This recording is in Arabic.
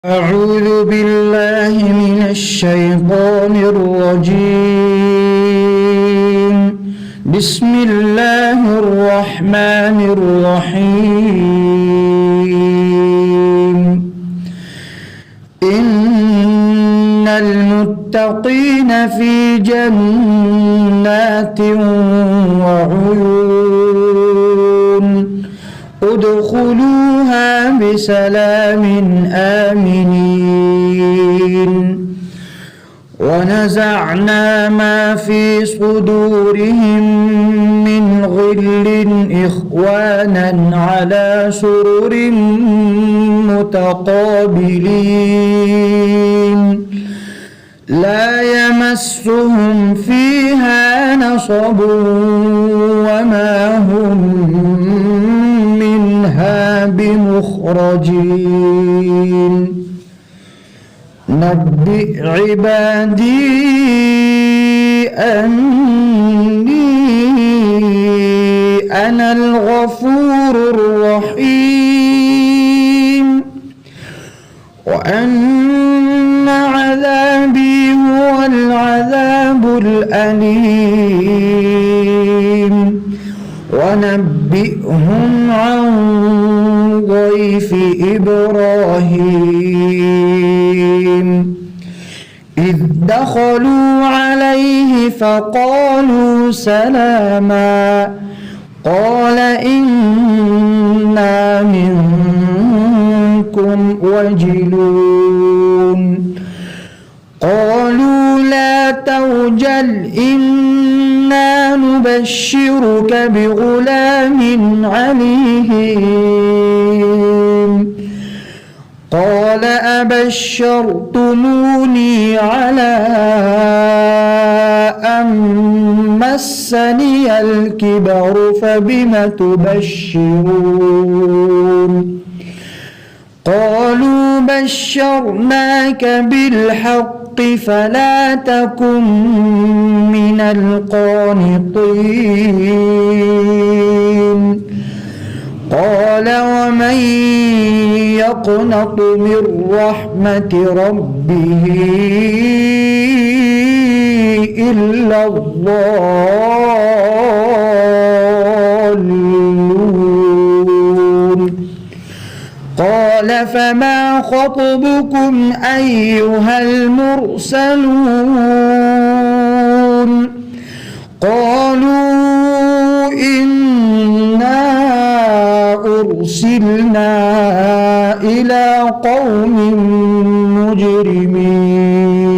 أعوذ بالله من الشيطان الرجيم. بسم الله الرحمن الرحيم. إن المتقين في جنات وعيون ادخلوها بسلام آمنين. ونزعنا ما في صدورهم من غل إخوانا على سرر متقابلين لا يمسهم فيها نصب وما هم منها بمخرجين. نبئ عبادي أني أنا الغفور الرحيم وأن عذابي هو العذاب الأليم. ونبئهم عن ضيف إبراهيم إذ دخلوا عليه فقالوا سلاما قال إنا منكم وجلون قالوا لا توجل إنا نبشرك بغلام عليم. قال أبشرتموني على أن مسني الكبر فبم تبشرون قالوا بشرناك بالحق فلا تكن من القانطين. قال ومن يقنط من رحمة ربه إلا الضالون. قال فما خطبكم أيها المرسلون قالوا إنا أرسلنا إلى قوم مجرمين